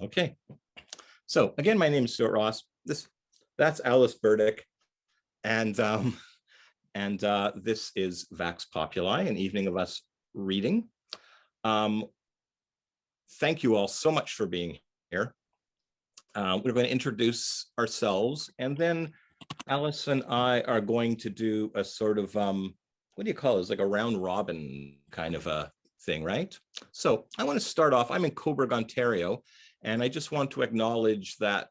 Okay. So again, my name is Stuart Ross. That's Alice Burdick, and this is VAX Populi, an evening of us reading. Thank you all so much for being here. We're going to introduce ourselves, and then Alice and I are going to do a sort of what do you call it? It's like a round robin kind of a thing, right? So I want to start off. I'm in Cobourg, Ontario, and I just want to acknowledge that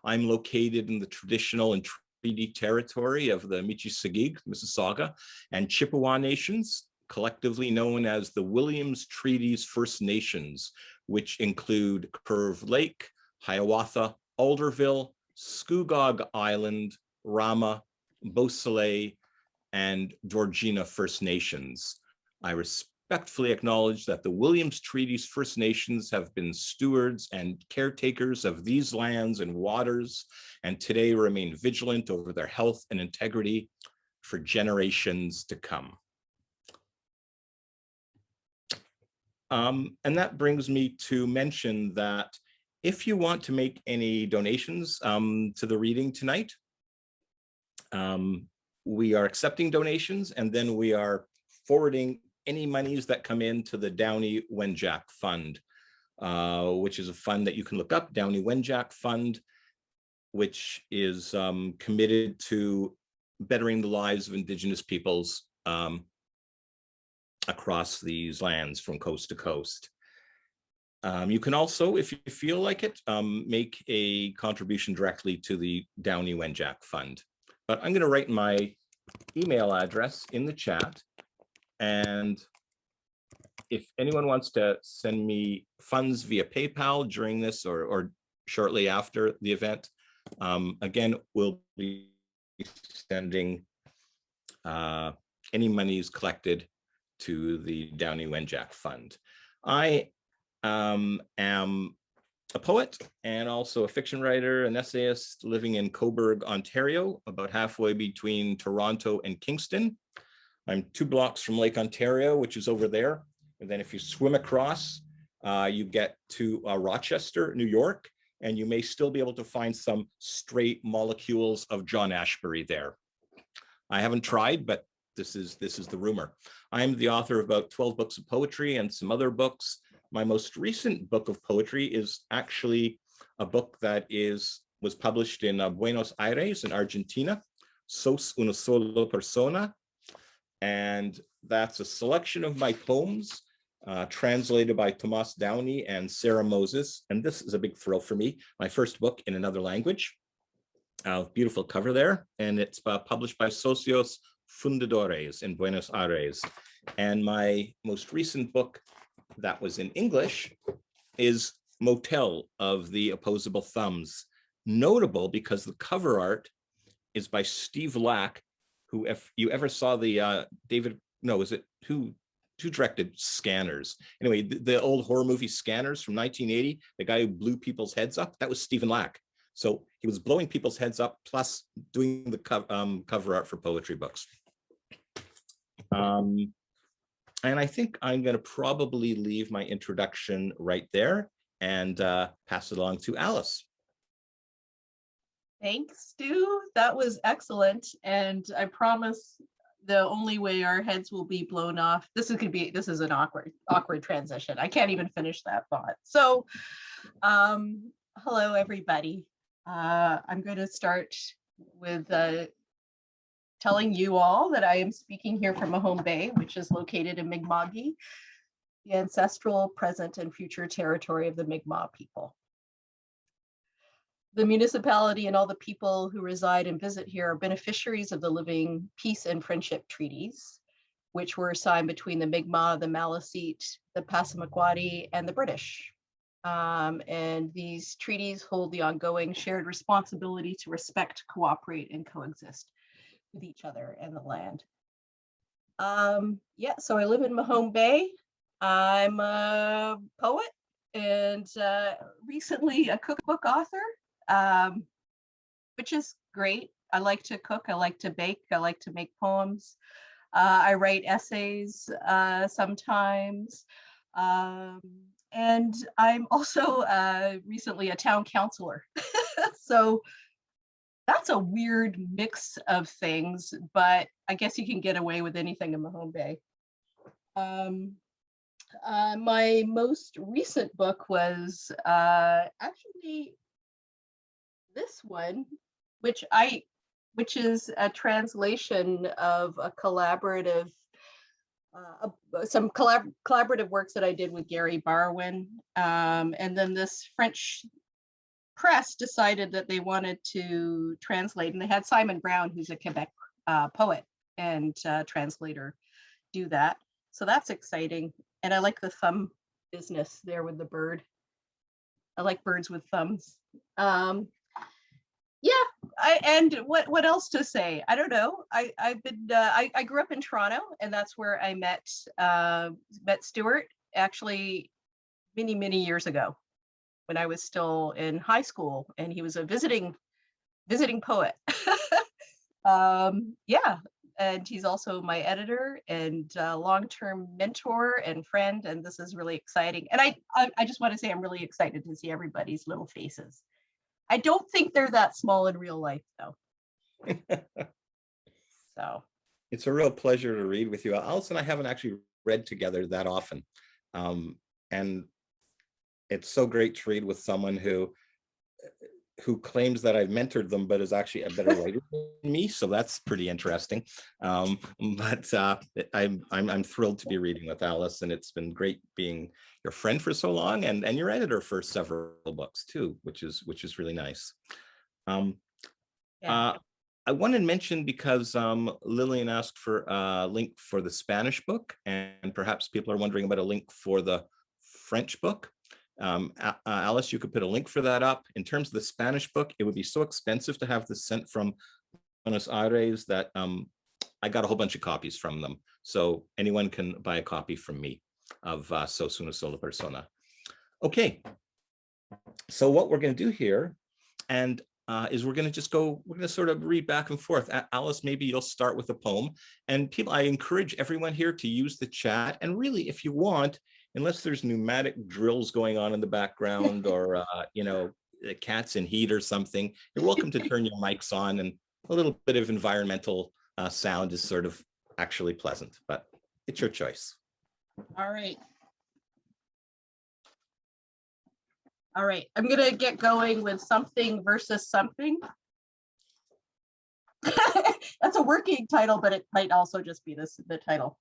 I'm located in the traditional and treaty territory of the Michi-Saagiig, Mississauga, and Chippewa nations, collectively known as the Williams Treaties First Nations, which include Curve Lake, Hiawatha, Alderville, Scugog Island, Rama, Beausoleil, and Georgina First Nations. I respectfully acknowledge that the Williams Treaties First Nations have been stewards and caretakers of these lands and waters, and today remain vigilant over their health and integrity for generations to come. And that brings me to mention that if you want to make any donations to the reading tonight, we are accepting donations, and then we are forwarding any monies that come into the Downey Wenjack Fund, which is a fund that you can look up, Downey Wenjack Fund, which is committed to bettering the lives of Indigenous peoples across these lands from coast to coast. You can also, if you feel like it, make a contribution directly to the Downey Wenjack Fund. But I'm going to write my email address in the chat. And if anyone wants to send me funds via PayPal during this or shortly after the event, again, we'll be sending any monies collected to the Downey Wenjack Fund. I am a poet and also a fiction writer, an essayist living in Cobourg, Ontario, about halfway between Toronto and Kingston. I'm 2 blocks from Lake Ontario, which is over there. And then if you swim across, you get to Rochester, New York, and you may still be able to find some stray molecules of John Ashbery there. I haven't tried, but this is the rumor. I'm the author of about 12 books of poetry and some other books. My most recent book of poetry is actually a book that was published in Buenos Aires in Argentina, Sos una sola persona. And that's a selection of my poems translated by Tomas Downey and Sarah Moses. And this is a big thrill for me. My first book in another language. Beautiful cover there. And it's published by Socios Fundadores in Buenos Aires. And my most recent book that was in English is Motel of the Opposable Thumbs. Notable because the cover art is by Steve Lack, who, if you ever saw the who directed Scanners? Anyway, the old horror movie Scanners from 1980, the guy who blew people's heads up, that was Stephen Lack. So he was blowing people's heads up, plus doing the cover art for poetry books. And I think I'm going to probably leave my introduction right there and pass it along to Alice. Thanks, Stu. That was excellent. And I promise the only way our heads will be blown off, this is an awkward transition. I can't even finish that thought. So hello, everybody. I'm going to start with telling you all that I am speaking here from Mahone Bay, which is located in Mi'kmaq, the ancestral, present, and future territory of the Mi'kmaq people. The municipality and all the people who reside and visit here are beneficiaries of the living peace and friendship treaties, which were signed between the Mi'kmaq, the Maliseet, the Passamaquoddy, and the British. And these treaties hold the ongoing shared responsibility to respect, cooperate, and coexist with each other and the land. Yeah, so I live in Mahone Bay. I'm a poet and recently a cookbook author, which is great. I like to cook, I like to bake, I like to make poems. I write essays sometimes. And I'm also recently a town councilor. So that's a weird mix of things, but I guess you can get away with anything in Mahone Bay. My most recent book was actually this one, which is a translation of a collaborative, some collaborative works that I did with Gary Barwin. And then this French press decided that they wanted to translate, and they had Simon Brown, who's a Quebec poet and translator, do that. So that's exciting. And I like the thumb business there with the bird. I like birds with thumbs. Yeah, and what else to say? I don't know. I grew up in Toronto, and that's where I met Stuart actually many years ago, when I was still in high school, and he was a visiting poet. Yeah, and he's also my editor and long-term mentor and friend, and this is really exciting. And I just want to say I'm really excited to see everybody's little faces. I don't think they're that small in real life, though. So it's a real pleasure to read with you. Alice and I haven't actually read together that often, and it's so great to read with someone who claims that I've mentored them, but is actually a better writer than me. So that's pretty interesting. But I'm thrilled to be reading with Alice, and it's been great being your friend for so long, and your editor for several books too, which is really nice. yeah. I wanted to mention, because Lillian asked for a link for the Spanish book, and perhaps people are wondering about a link for the French book. Alice, you could put a link for that up. In terms of the Spanish book, it would be so expensive to have this sent from Buenos Aires that I got a whole bunch of copies from them. So anyone can buy a copy from me of Sos una sola persona. Okay, so what we're going to do here and is we're going to sort of read back and forth. Alice, maybe you'll start with a poem, and people, I encourage everyone here to use the chat. And really, if you want, unless there's pneumatic drills going on in the background or, you know, the cat's in heat or something, you're welcome to turn your mics on, and a little bit of environmental sound is sort of actually pleasant, but it's your choice. All right. All right, I'm gonna get going with Something Versus Something. That's a working title, but it might also just be the title.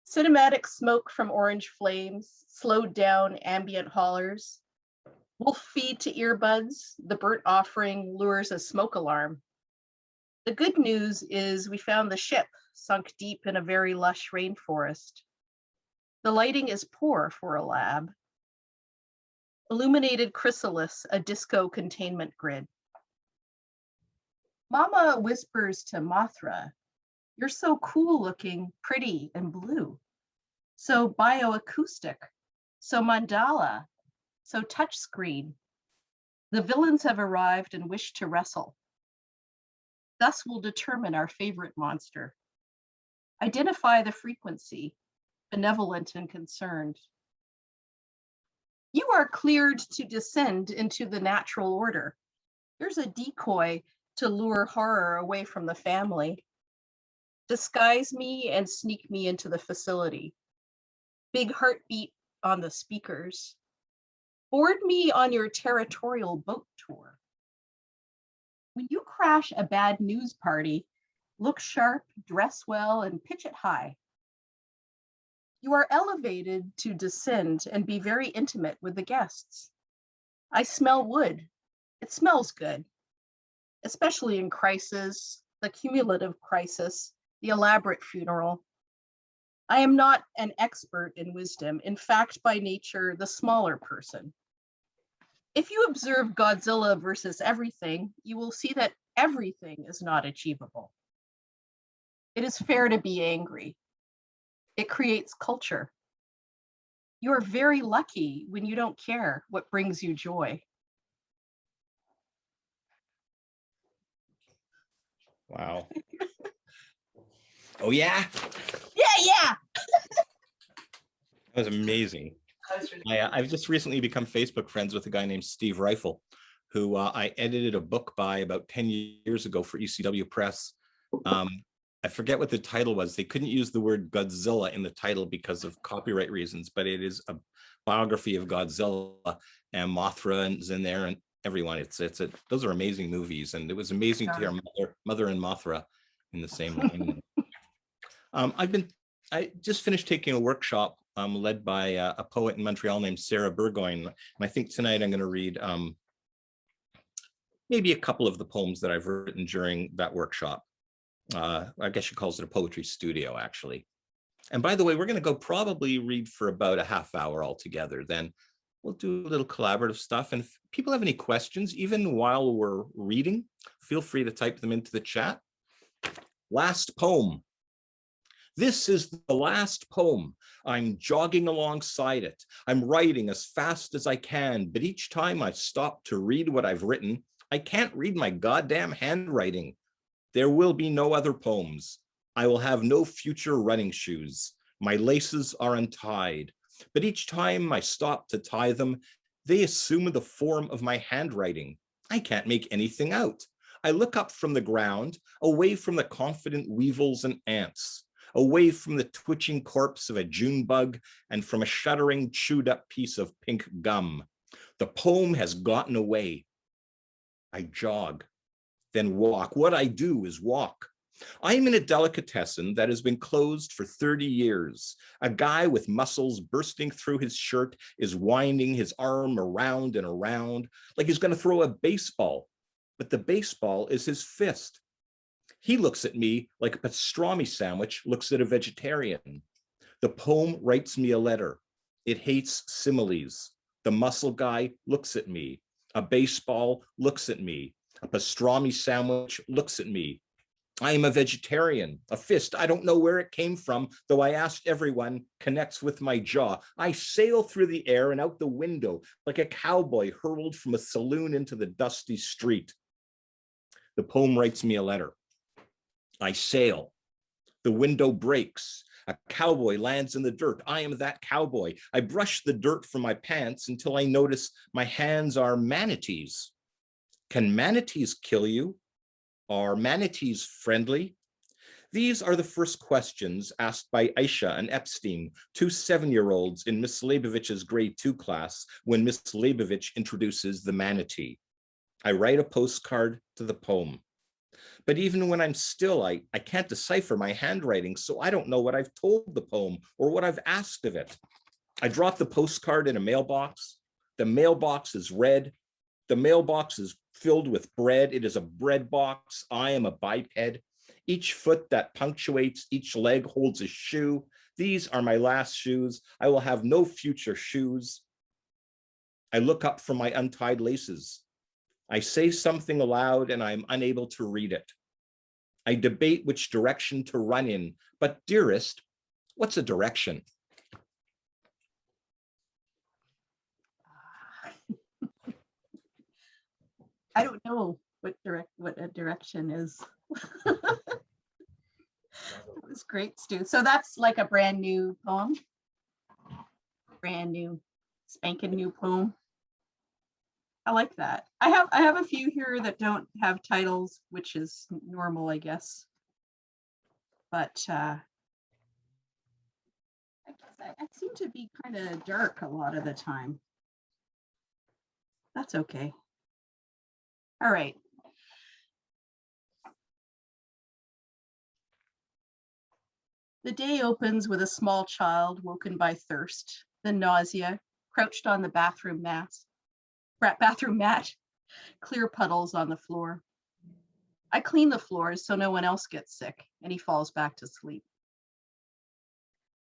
Cinematic smoke from orange flames, slowed down ambient hollers. Wolf feed to earbuds, the burnt offering lures a smoke alarm. The good news is we found the ship sunk deep in a very lush rainforest. The lighting is poor for a lab. Illuminated chrysalis, a disco containment grid. Mama whispers to Mothra, "You're so cool looking, pretty and blue. So bioacoustic, so mandala, so touchscreen. The villains have arrived and wish to wrestle. Thus we'll determine our favorite monster. Identify the frequency, benevolent and concerned. You are cleared to descend into the natural order. There's a decoy to lure horror away from the family. Disguise me and sneak me into the facility. Big heartbeat on the speakers. Board me on your territorial boat tour. When you crash a bad news party, look sharp, dress well, and pitch it high. You are elevated to descend and be very intimate with the guests. I smell wood. It smells good, especially in crisis, the cumulative crisis, the elaborate funeral. I am not an expert in wisdom, in fact, by nature, the smaller person. If you observe Godzilla versus everything, you will see that everything is not achievable. It is fair to be angry. It creates culture. You are very lucky when you don't care what brings you joy. Wow. Oh, yeah. Yeah. That was amazing. That was really I've just recently become Facebook friends with a guy named Steve Rifle, who I edited a book by about 10 years ago for ECW Press. Um, I forget what the title was. They couldn't use the word Godzilla in the title because of copyright reasons, but it is a biography of Godzilla, and Mothra is in there, and everyone. Those are amazing movies, and it was amazing to hear Mother and Mothra in the same line. I just finished taking a workshop led by a poet in Montreal named Sarah Burgoyne, and I think tonight I'm going to read maybe a couple of the poems that I've written during that workshop. I guess she calls it a poetry studio, actually. And by the way, we're going to go probably read for about a half hour altogether. Then we'll do a little collaborative stuff. And if people have any questions, even while we're reading, feel free to type them into the chat. Last poem. This is the last poem. I'm jogging alongside it. I'm writing as fast as I can, but each time I stop to read what I've written, I can't read my goddamn handwriting. There will be no other poems. I will have no future running shoes. My laces are untied, but each time I stop to tie them, they assume the form of my handwriting. I can't make anything out. I look up from the ground, away from the confident weevils and ants, away from the twitching corpse of a June bug and from a shuddering, chewed up piece of pink gum. The poem has gotten away. I jog, then walk. What I do is walk. I'm in a delicatessen that has been closed for 30 years. A guy with muscles bursting through his shirt is winding his arm around and around like he's going to throw a baseball, but the baseball is his fist. He looks at me like a pastrami sandwich looks at a vegetarian. The poem writes me a letter. It hates similes. The muscle guy looks at me. A baseball looks at me. A pastrami sandwich looks at me. I am a vegetarian. A fist, I don't know where it came from, though I asked everyone, connects with my jaw. I sail through the air and out the window like a cowboy hurled from a saloon into the dusty street. The poem writes me a letter. I sail. The window breaks. A cowboy lands in the dirt. I am that cowboy. I brush the dirt from my pants until I notice my hands are manatees. Can manatees kill you? Are manatees friendly? These are the first questions asked by Aisha and Epstein, two 7-year-olds in Miss Leibovich's grade 2 class when Miss Leibovich introduces the manatee. I write a postcard to the poem. But even when I'm still, I can't decipher my handwriting, so I don't know what I've told the poem or what I've asked of it. I drop the postcard in a mailbox. The mailbox is red. The mailbox is filled with bread. It is a bread box. I am a biped. Each foot that punctuates each leg holds a shoe. These are my last shoes. I will have no future shoes. I look up from my untied laces. I say something aloud and I'm unable to read it. I debate which direction to run in, but dearest, what's a direction? I don't know what a direction is. That was great, Stu. So that's like a brand new poem. Brand new, spanking new poem. I like that. I have a few here that don't have titles, which is normal, I guess. But I guess I seem to be kind of dark a lot of the time. That's okay. All right. The day opens with a small child woken by thirst, then nausea, crouched on the bathroom mat, clear puddles on the floor. I clean the floors so no one else gets sick, and he falls back to sleep.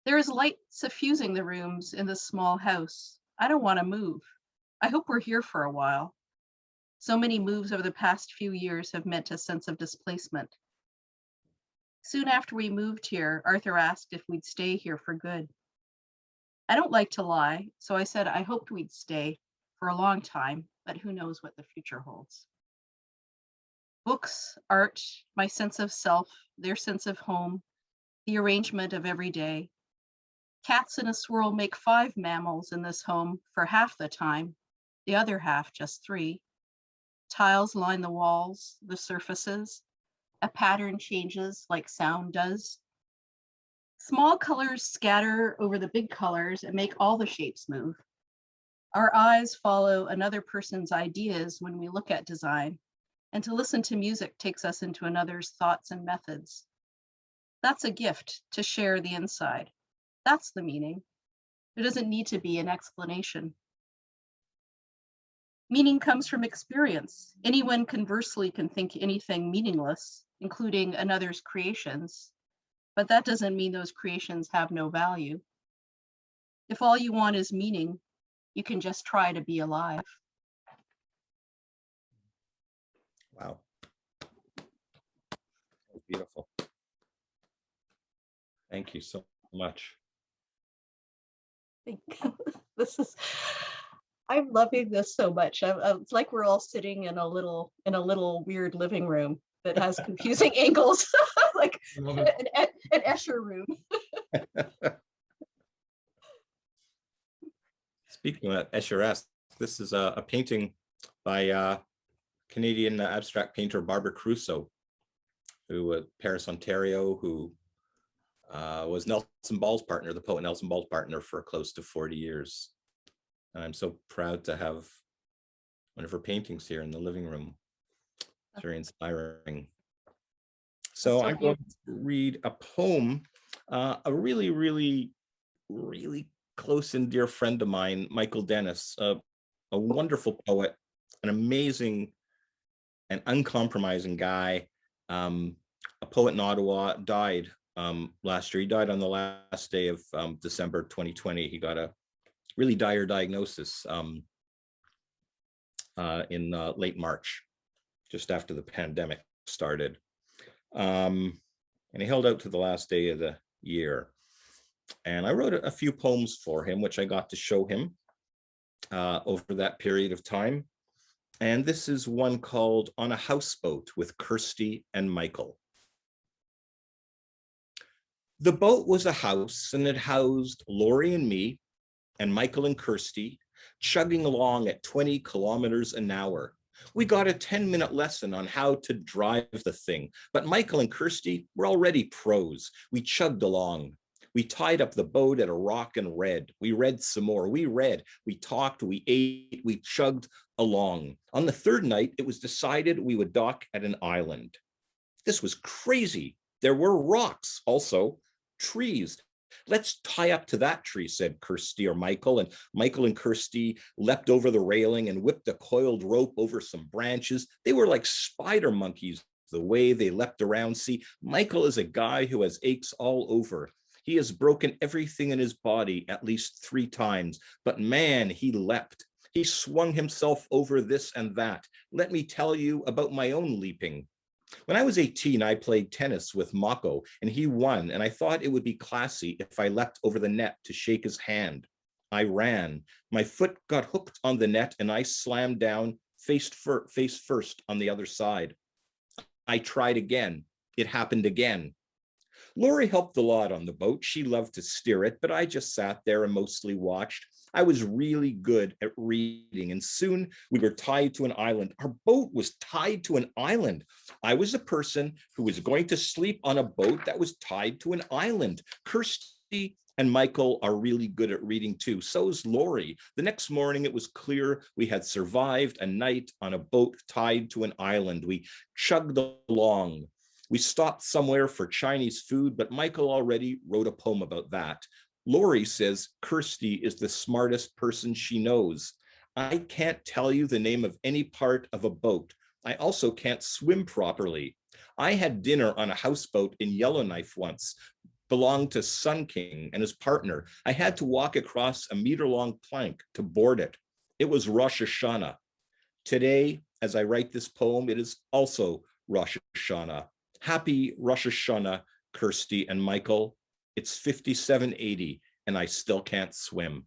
There is light suffusing the rooms in this small house. I don't want to move. I hope we're here for a while. So many moves over the past few years have meant a sense of displacement. Soon after we moved here, Arthur asked if we'd stay here for good. I don't like to lie, so I said I hoped we'd stay for a long time, but who knows what the future holds. Books, art, my sense of self, their sense of home, the arrangement of every day. Cats in a swirl make 5 mammals in this home for half the time, the other half just 3. Tiles line the walls, the surfaces. A pattern changes like sound does. Small colors scatter over the big colors and make all the shapes move. Our eyes follow another person's ideas when we look at design, and to listen to music takes us into another's thoughts and methods. That's a gift, to share the inside. That's the meaning. There doesn't need to be an explanation. Meaning comes from experience. Anyone conversely can think anything meaningless, including another's creations, but that doesn't mean those creations have no value. If all you want is meaning, you can just try to be alive. Wow. Beautiful. Thank you so much. I'm loving this so much. It's like we're all sitting in a little weird living room that has confusing angles, like an Escher room. Speaking of Escher-esque, this is a painting by Canadian abstract painter Barbara Crusoe, who Paris, Ontario, who was Nelson Ball's partner, the poet Nelson Ball's partner for close to 40 years. And I'm so proud to have one of her paintings here in the living room. It's very inspiring. So I'm going to read a poem, a really, really, really close and dear friend of mine, Michael Dennis, a wonderful poet, an amazing and uncompromising guy, a poet in Ottawa, died last year. He died on the last day of December 2020. He got a really dire diagnosis in late March, just after the pandemic started. And he held out to the last day of the year. And I wrote a few poems for him, which I got to show him over that period of time. And this is one called On a Houseboat with Kirsty and Michael. The boat was a house, and it housed Lori and me and Michael and Kirsty, chugging along at 20 kilometers an hour. We got a 10-minute lesson on how to drive the thing, but Michael and Kirsty were already pros. We chugged along. We tied up the boat at a rock and read. We read some more. We read, we talked, we ate, we chugged along. On the third night, it was decided we would dock at an island. This was crazy. There were rocks, also trees. Let's tie up to that tree, said Kirsty or Michael, and Michael and Kirsty leapt over the railing and whipped a coiled rope over some branches. They were like spider monkeys, the way they leapt around. See, Michael is a guy who has aches all over. He has broken everything in his body at least 3 times, but man, he leapt. He swung himself over this and that. Let me tell you about my own leaping. When I was 18, I played tennis with Mako, and he won, and I thought it would be classy if I leapt over the net to shake his hand. I ran. My foot got hooked on the net, and I slammed down face first on the other side. I tried again. It happened again. Lori helped a lot on the boat. She loved to steer it, but I just sat there and mostly watched. I was really good at reading, and soon we were tied to an island. Our boat was tied to an island. I was a person who was going to sleep on a boat that was tied to an island. Kirsty and Michael are really good at reading too. So is Lori. The next morning, it was clear we had survived a night on a boat tied to an island. We chugged along. We stopped somewhere for Chinese food, but Michael already wrote a poem about that. Lori says Kirsty is the smartest person she knows. I can't tell you the name of any part of a boat. I also can't swim properly. I had dinner on a houseboat in Yellowknife once, belonged to Sun King and his partner. I had to walk across a meter-long plank to board it. It was Rosh Hashanah. Today, as I write this poem, it is also Rosh Hashanah. Happy Rosh Hashanah, Kirsty and Michael. It's 5780 and I still can't swim.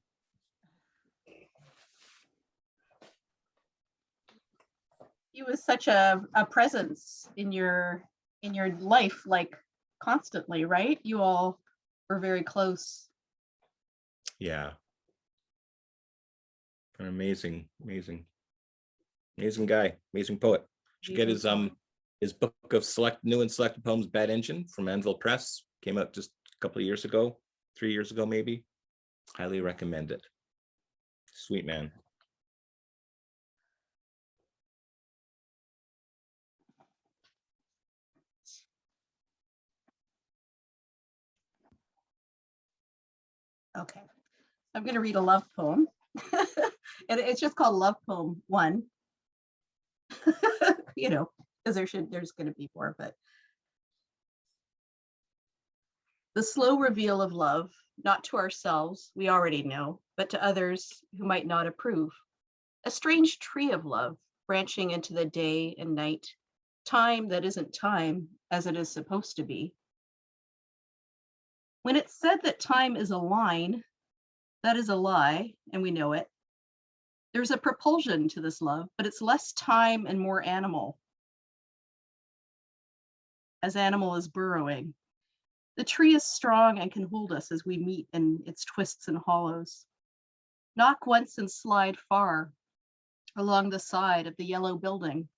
He was such a presence in your life, like constantly, right? You all were very close. Yeah. An amazing, amazing, amazing guy, amazing poet. Should get his book of new and selected poems, Bad Engine, from Anvil Press. Came out just a couple of years ago, 3 years ago, maybe. Highly recommend it. Sweet man. Okay, I'm going to read a love poem. And it's just called Love Poem 1. You know, because there's going to be more, but the slow reveal of love, not to ourselves, we already know, but to others who might not approve. A strange tree of love branching into the day and night, time that isn't time as it is supposed to be. When it's said that time is a line, that is a lie, and we know it. There's a propulsion to this love, but it's less time and more animal, as animal is burrowing. The tree is strong and can hold us as we meet in its twists and hollows. Knock once and slide far along the side of the yellow building.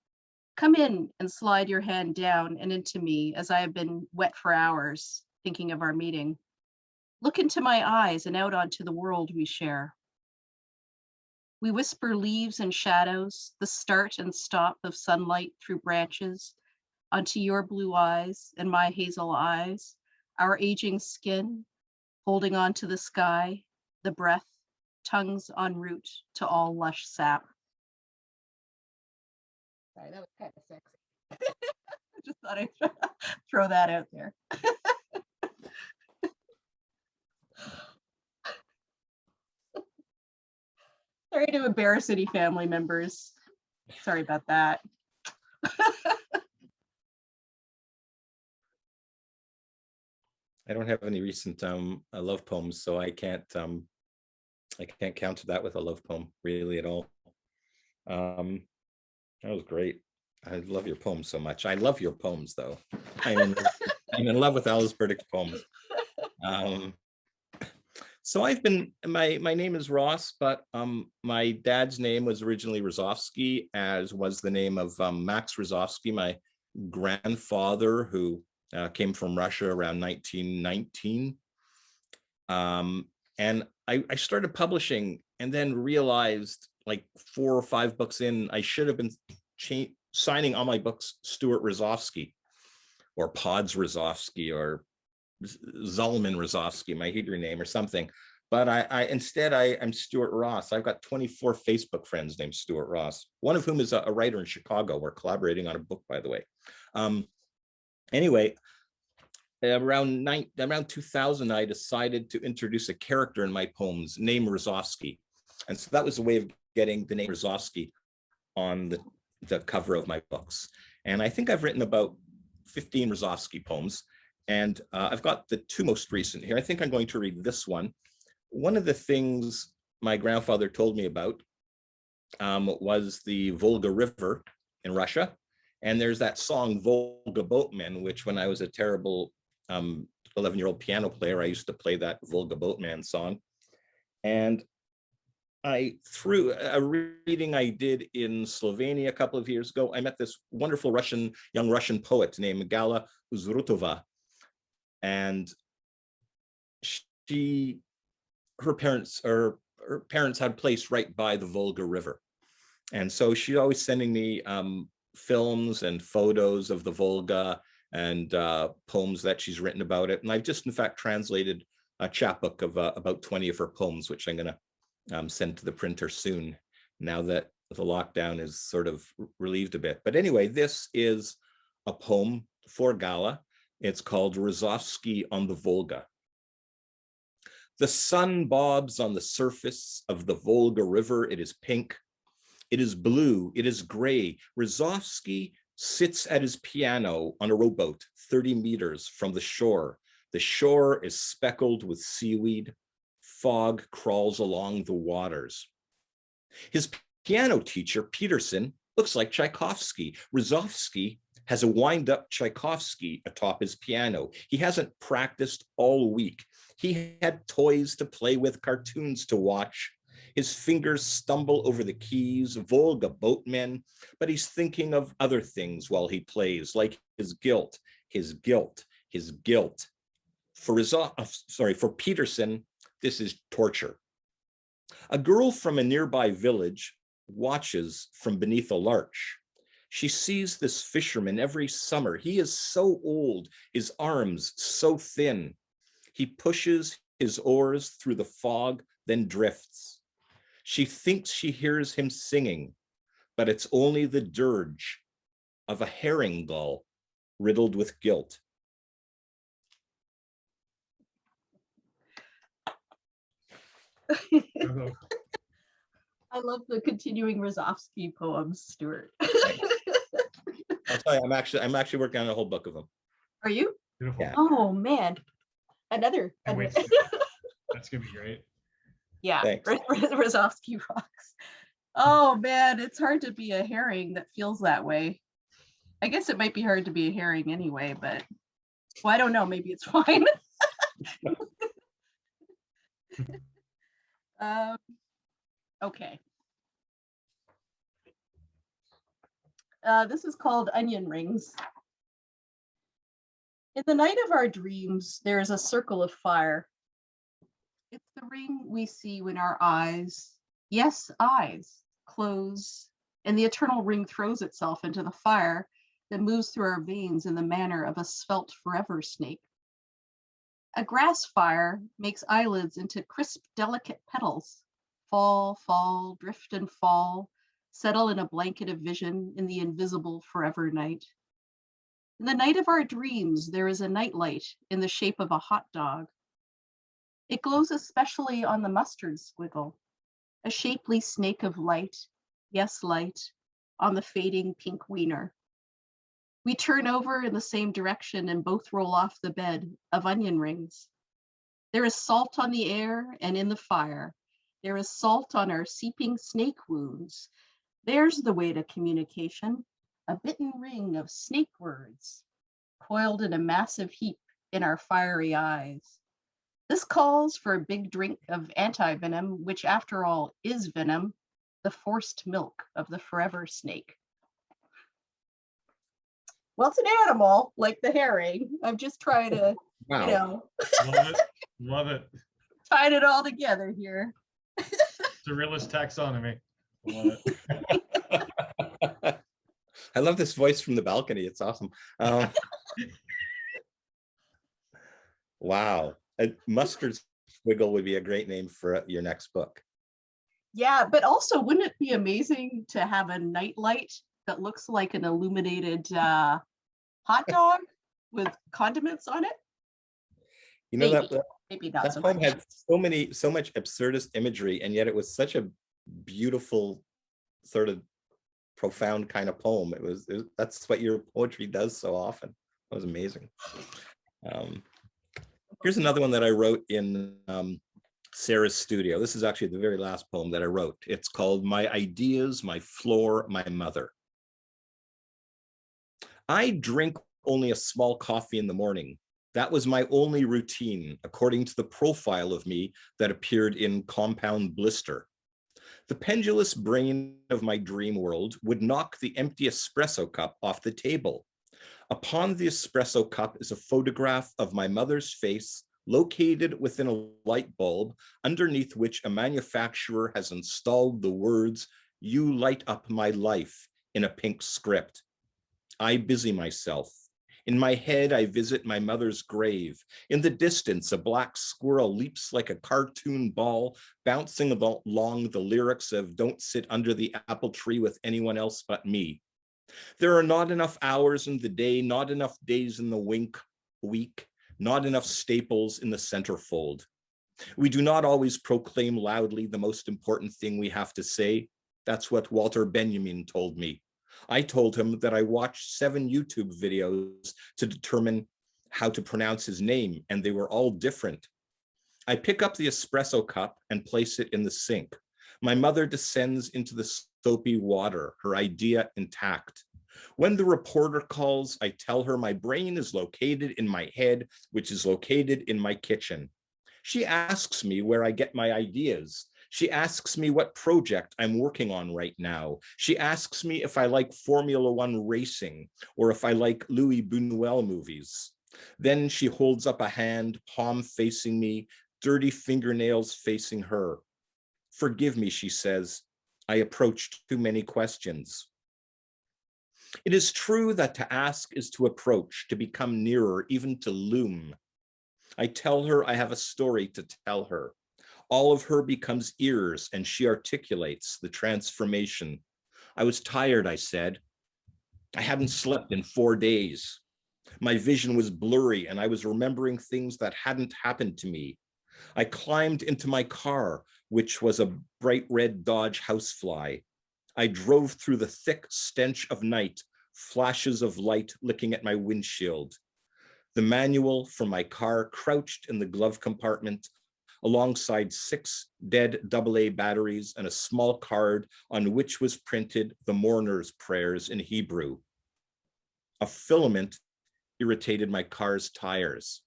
Come in and slide your hand down and into me as I have been wet for hours thinking of our meeting. Look into my eyes and out onto the world we share. We whisper leaves and shadows, the start and stop of sunlight through branches, onto your blue eyes and my hazel eyes, our aging skin, holding on to the sky, the breath, tongues en route to all lush sap. Sorry, that was kind of sexy. I just thought I'd throw that out there. Sorry to embarrass any family members. Sorry about that. I don't have any recent love poems, so I can't counter that with a love poem really at all. That was great. I love your poems so much. I love your poems though. I'm in love with Alice Burdick's poems. So my name is Ross, but my dad's name was originally Rozovsky, as was the name of Max Rozovsky, my grandfather, who came from Russia around 1919. And I started publishing and then realized, like 4 or 5 books in, I should have been signing all my books Stuart Rozovsky or Pods Rozovsky or Zalman Rozovsky, my Hebrew name, or something. But instead I'm Stuart Ross. I've got 24 Facebook friends named Stuart Ross, one of whom is a writer in Chicago. We're collaborating on a book, by the way. Anyway, around 2000, I decided to introduce a character in my poems named Rozovsky. And so that was a way of getting the name Rozovsky on the cover of my books. And I think I've written about 15 Rozovsky poems. And I've got the 2 most recent here. I think I'm going to read this one. One of the things my grandfather told me about was the Volga River in Russia. And there's that song, Volga Boatman, which when I was a terrible 11-year-old piano player, I used to play that Volga Boatman song. And through a reading I did in Slovenia a couple of years ago, I met this wonderful young Russian poet named Gala Uzrutova. And her parents had a place right by the Volga River. And so she's always sending me films and photos of the Volga and poems that she's written about it. And I've just, in fact, translated a chapbook of about 20 of her poems, which I'm going to send to the printer soon, now that the lockdown is sort of relieved a bit. But anyway, this is a poem for Gala. It's called Rozovsky on the Volga. The sun bobs on the surface of the Volga River. It is pink. It is blue. It is gray. Rozovsky sits at his piano on a rowboat 30 meters from the shore. The shore is speckled with seaweed. Fog crawls along the waters. His piano teacher, Peterson, looks like Tchaikovsky. Rozovsky has a wind-up Tchaikovsky atop his piano. He hasn't practiced all week. He had toys to play with, cartoons to watch. His fingers stumble over the keys, Volga boatmen, but he's thinking of other things while he plays, like his guilt, his guilt, his guilt. For Peterson, this is torture. A girl from a nearby village watches from beneath a larch. She sees this fisherman every summer. He is so old, his arms so thin. He pushes his oars through the fog, then drifts. She thinks she hears him singing, but it's only the dirge of a herring gull riddled with guilt. I love the continuing Rozovsky poems, Stuart. I'll tell you, I'm actually working on a whole book of them. Are you? Beautiful. Yeah. Oh man, another. Wait, that's gonna be great. Yeah, Thanks. Rozovsky rocks. Oh man, it's hard to be a herring that feels that way. I guess it might be hard to be a herring anyway, but well, I don't know. Maybe it's fine. Okay. This is called Onion Rings. In the night of our dreams, there is a circle of fire. It's the ring we see when our eyes, yes, eyes, close, and the eternal ring throws itself into the fire that moves through our veins in the manner of a svelte forever snake. A grass fire makes eyelids into crisp, delicate petals. Fall, fall, drift and fall, settle in a blanket of vision in the invisible forever night. In the night of our dreams, there is a nightlight in the shape of a hot dog. It glows especially on the mustard squiggle, a shapely snake of light, yes, light, on the fading pink wiener. We turn over in the same direction and both roll off the bed of onion rings. There is salt on the air and in the fire. There is salt on our seeping snake wounds. There's the way to communication, a bitten ring of snake words, coiled in a massive heap in our fiery eyes. This calls for a big drink of anti-venom, which after all is venom, the forced milk of the forever snake. Well, it's an animal like the herring. I'm just trying to, Wow. you know, Love it. Love it. tie it all together here. Surrealist taxonomy. Love it. I love this voice from the balcony. It's awesome. Wow. A mustard squiggle would be a great name for your next book. Yeah, but also, wouldn't it be amazing to have a nightlight that looks like an illuminated hot dog with condiments on it? You know, Maybe. that Maybe not that so poem much. had so much absurdist imagery, and yet it was such a beautiful, sort of profound kind of poem. That's what your poetry does so often. That was amazing. Here's another one that I wrote in Sarah's studio. This is actually the very last poem that I wrote. It's called My Ideas, My Floor, My Mother. I drink only a small coffee in the morning. That was my only routine, according to the profile of me that appeared in Compound Blister. The pendulous brain of my dream world would knock the empty espresso cup off the table. Upon the espresso cup is a photograph of my mother's face, located within a light bulb, underneath which a manufacturer has installed the words, "You light up my life," in a pink script. I busy myself. In my head, I visit my mother's grave. In the distance, a black squirrel leaps like a cartoon ball, bouncing along the lyrics of "Don't sit under the apple tree with anyone else but me." There are not enough hours in the day, not enough days in the week, not enough staples in the centerfold. We do not always proclaim loudly the most important thing we have to say. That's what Walter Benjamin told me. I told him that I watched 7 YouTube videos to determine how to pronounce his name, and they were all different. I pick up the espresso cup and place it in the sink. My mother descends into the soapy water, her idea intact. When the reporter calls, I tell her my brain is located in my head, which is located in my kitchen. She asks me where I get my ideas. She asks me what project I'm working on right now. She asks me if I like Formula One racing or if I like Louis Buñuel movies. Then she holds up a hand, palm facing me, dirty fingernails facing her. Forgive me, she says. I approached too many questions. It is true that to ask is to approach, to become nearer, even to loom. I tell her I have a story to tell her. All of her becomes ears and she articulates the transformation. I was tired, I said. I hadn't slept in 4 days. My vision was blurry and I was remembering things that hadn't happened to me. I climbed into my car, which was a bright red Dodge housefly. I drove through the thick stench of night, flashes of light licking at my windshield. The manual for my car crouched in the glove compartment alongside 6 dead AA batteries and a small card on which was printed the mourner's prayers in Hebrew. A filament irritated my car's tires.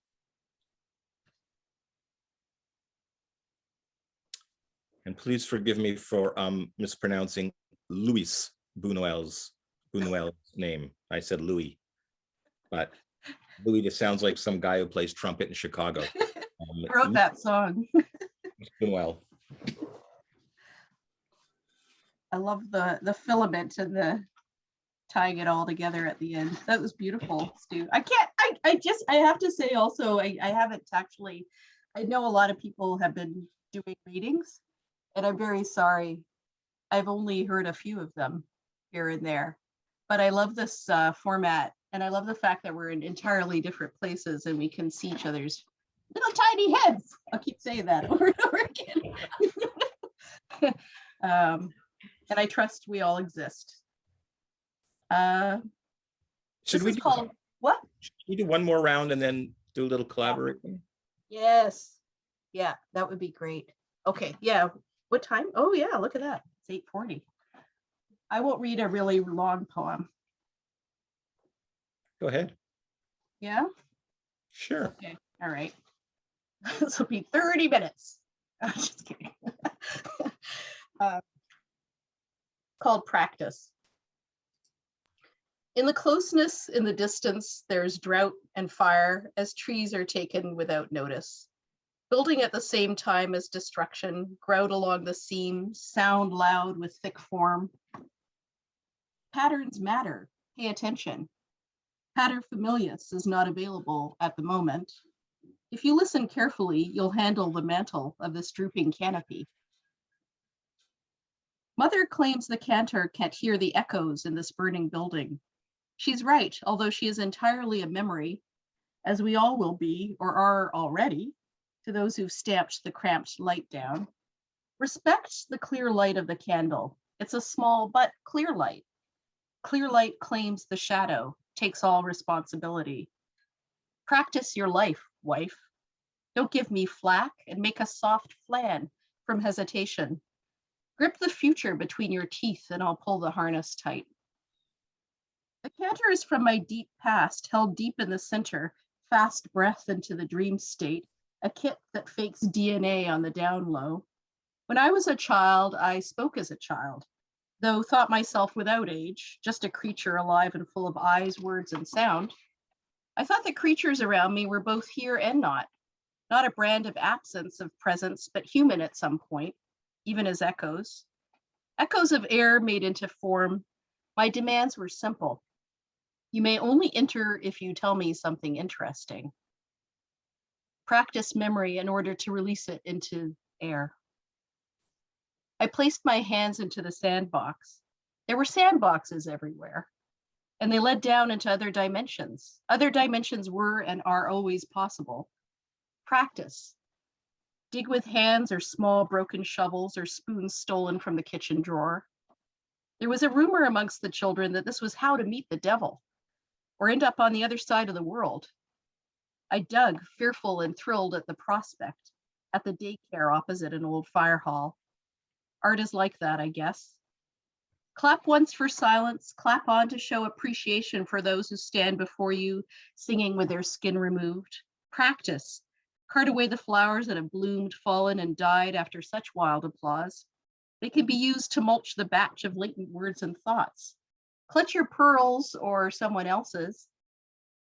And please forgive me for mispronouncing Louis Buñuel's name. I said Louis, but Louis just sounds like some guy who plays trumpet in Chicago. Wrote that song. Buñuel. I love the filament and the tying it all together at the end. That was beautiful, Stu. I have to say also, I haven't actually, I know a lot of people have been doing readings, and I'm very sorry. I've only heard a few of them here and there, but I love this format, and I love the fact that we're in entirely different places and we can see each other's little tiny heads. I'll keep saying that over and over again. And I trust we all exist. Should we called what? Should we do one more round and then do a little collaborating? Yes. Yeah, that would be great. Okay, yeah. What time? Oh yeah, look at that. It's 8:40. I won't read a really long poem. Go ahead. Yeah? Sure. Okay, all right. This will be 30 minutes. I'm just kidding. Called Practice. In the closeness, in the distance, there's drought and fire as trees are taken without notice. Building at the same time as destruction, grout along the seam, sound loud with thick form. Patterns matter, pay attention. Paterfamilias is not available at the moment. If you listen carefully, you'll handle the mantle of this drooping canopy. Mother claims the cantor can't hear the echoes in this burning building. She's right, although she is entirely a memory, as we all will be, or are already, to those who've stamped the cramped light down. Respect the clear light of the candle. It's a small but clear light. Clear light claims the shadow, takes all responsibility. Practice your life, wife. Don't give me flack and make a soft flan from hesitation. Grip the future between your teeth and I'll pull the harness tight. The canter is from my deep past, held deep in the center, fast breath into the dream state, a kit that fakes DNA on the down low. When I was a child, I spoke as a child, though thought myself without age, just a creature alive and full of eyes, words, and sound. I thought the creatures around me were both here and not a brand of absence of presence, but human at some point, even as echoes. Echoes of air made into form. My demands were simple. You may only enter if you tell me something interesting. Practice memory in order to release it into air. I placed my hands into the sandbox. There were sandboxes everywhere, and they led down into other dimensions. Other dimensions were and are always possible. Practice. Dig with hands or small broken shovels or spoons stolen from the kitchen drawer. There was a rumor amongst the children that this was how to meet the devil or end up on the other side of the world. I dug, fearful and thrilled at the prospect, at the daycare opposite an old fire hall. Art is like that, I guess. Clap once for silence, clap on to show appreciation for those who stand before you, singing with their skin removed. Practice. Cart away the flowers that have bloomed, fallen, and died after such wild applause. They can be used to mulch the batch of latent words and thoughts. Clutch your pearls or someone else's.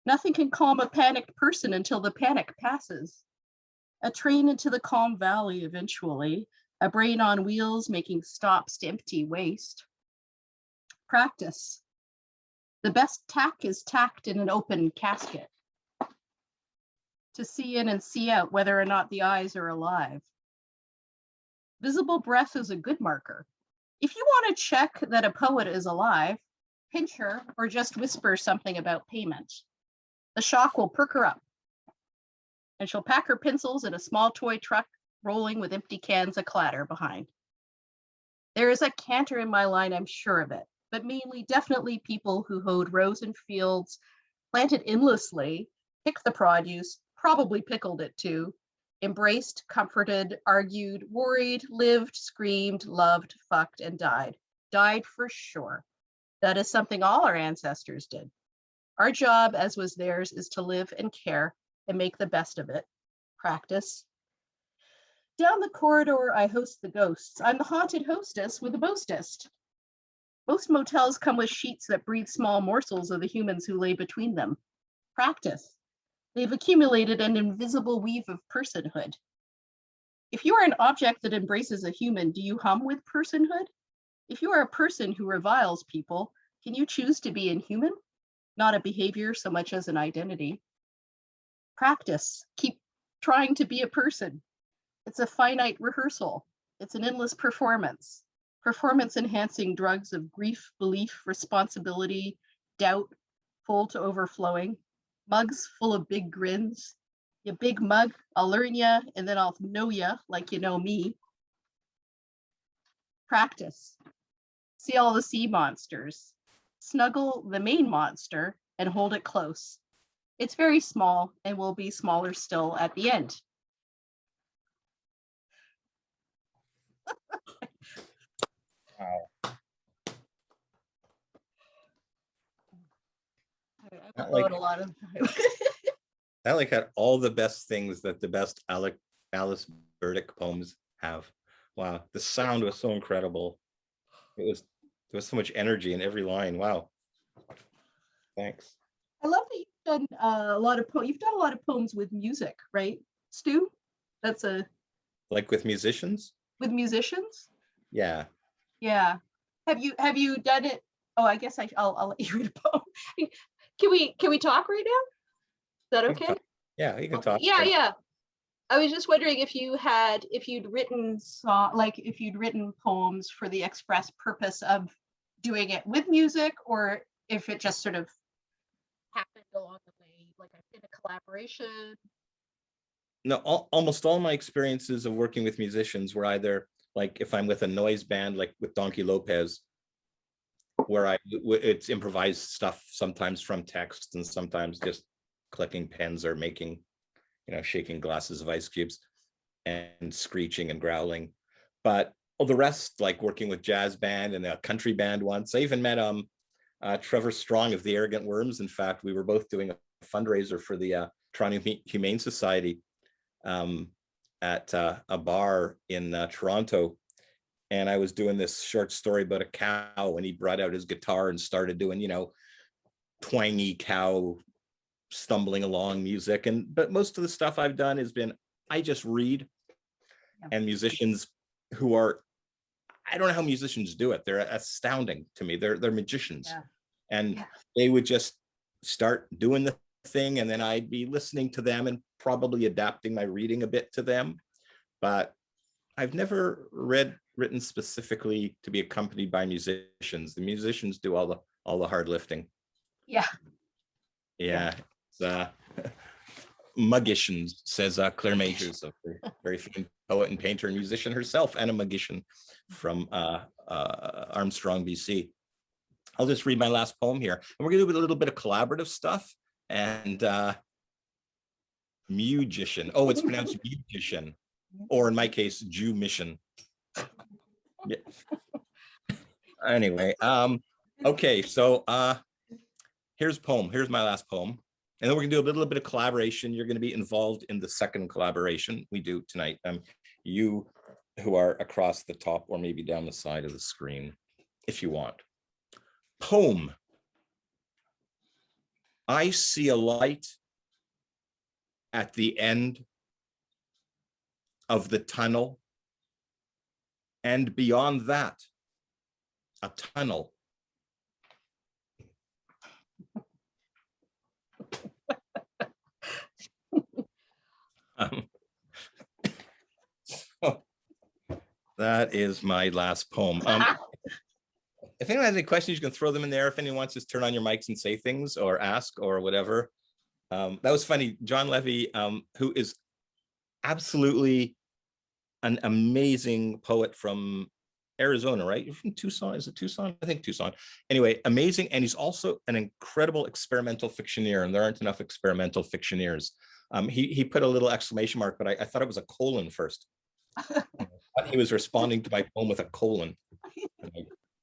Nothing can calm a panicked person until the panic passes. A train into the calm valley eventually, a brain on wheels making stops to empty waste. Practice. The best tack is tacked in an open casket to see in and see out whether or not the eyes are alive. Visible breath is a good marker. If you want to check that a poet is alive, pinch her or just whisper something about payment. The shock will perk her up, and she'll pack her pencils in a small toy truck, rolling with empty cans a clatter behind. There is a canter in my line, I'm sure of it, but mainly definitely people who hoed rows and fields, planted endlessly, picked the produce, probably pickled it too, embraced, comforted, argued, worried, lived, screamed, loved, fucked, and died. Died for sure. That is something all our ancestors did. Our job, as was theirs, is to live and care and make the best of it. Practice. Down the corridor, I host the ghosts. I'm the haunted hostess with the mostest. Most motels come with sheets that breathe small morsels of the humans who lay between them. Practice. They've accumulated an invisible weave of personhood. If you are an object that embraces a human, do you hum with personhood? If you are a person who reviles people, can you choose to be inhuman? Not a behavior so much as an identity. Practice. Keep trying to be a person. It's a finite rehearsal. It's an endless performance. Performance-enhancing drugs of grief, belief, responsibility, doubt, full to overflowing. Mugs full of big grins. You big mug, I'll learn ya, and then I'll know ya like you know me. Practice. See all the sea monsters. Snuggle the main monster and hold it close. It's very small and will be smaller still at the end. Wow. I wrote a lot of time. That like had all the best things that the best Alice Burdick poems have. Wow, the sound was so incredible. There was so much energy in every line. Wow. Thanks. I love that you've done a lot of poems with music, right, Stu? That's Like with musicians? with musicians. Yeah. Yeah. Have you done it? Oh, I guess I'll let you read a poem. Can we talk right now? Is that You can okay? talk. Yeah, you can talk. Yeah. I was just wondering if you'd written if you'd written poems for the express purpose of doing it with music, or if it just sort of happened along the way, like in a collaboration. No, almost all my experiences of working with musicians were either like if I'm with a noise band, like with Donkey Lopez, where it's improvised stuff, sometimes from text and sometimes just clicking pens or making, shaking glasses of ice cubes and screeching and growling. But the rest, like working with jazz band and a country band once. I even met Trevor Strong of the Arrogant Worms. In fact, we were both doing a fundraiser for the Toronto Humane Society at a bar in Toronto. And I was doing this short story about a cow, and he brought out his guitar and started doing, twangy cow stumbling along music. But most of the stuff I've done has been, I just read. Yeah. And musicians who are, I don't know how musicians do it. They're astounding to me. They're magicians. Yeah. And they would just start doing the thing, and then I'd be listening to them and probably adapting my reading a bit to them. But I've never written specifically to be accompanied by musicians. The musicians do all the hard lifting. Yeah. Yeah. Magicians, says Claire Majors, a very famous poet and painter and musician herself, and a magician from Armstrong, BC. I'll just read my last poem here. And we're going to do a little bit of collaborative stuff. And musician. Oh, it's pronounced musician. Or in my case, Jew mission. Yeah. Anyway, okay, so here's a poem. Here's my last poem. And then we're gonna do a little bit of collaboration. You're gonna be involved in the second collaboration we do tonight. You who are across the top or maybe down the side of the screen, if you want. Poem. I see a light at the end of the tunnel, and beyond that, a tunnel. So that is my last poem. If anyone has any questions, you can throw them in there. If anyone wants to turn on your mics and say things or ask or whatever. That was funny. John Levy, who is absolutely an amazing poet from Arizona, right? You're from Tucson. Is it Tucson? I think Tucson. Anyway, amazing. And he's also an incredible experimental fictioneer, and there aren't enough experimental fictioneers. He put a little exclamation mark, but I thought it was a colon first. He was responding to my poem with a colon.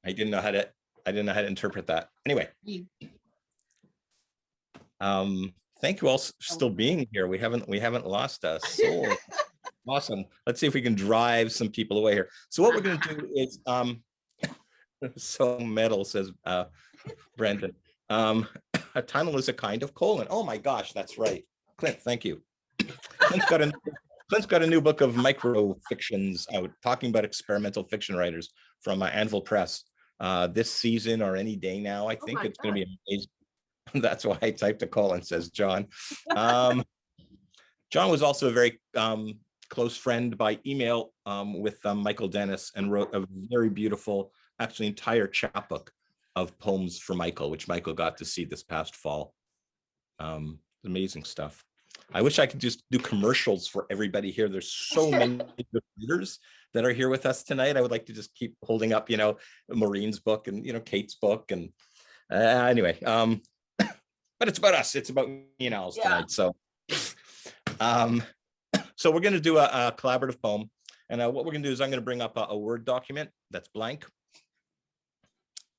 I didn't know how to interpret that. Anyway. Thank you all for still being here. We haven't lost a soul. Awesome. Let's see if we can drive some people away here. So what we're going to do is, so metal, says Brendan. A tunnel is a kind of colon. Oh my gosh, that's right. Clint, thank you. Clint's got a new book of micro fictions out talking about experimental fiction writers from Anvil Press this season or any day now. I think it's going to be amazing. That's why I typed a colon, says John. John was also a very close friend by email with Michael Dennis, and wrote a very beautiful, actually entire chapbook of poems for Michael, which Michael got to see this past fall. Amazing stuff. I wish I could just do commercials for everybody here. There's so many readers that are here with us tonight. I would like to just keep holding up, Maureen's book and, Kate's book. And anyway, but it's about us. It's about me and Alice tonight. So, so we're going to do a collaborative poem. And what we're going to do is I'm going to bring up a Word document that's blank.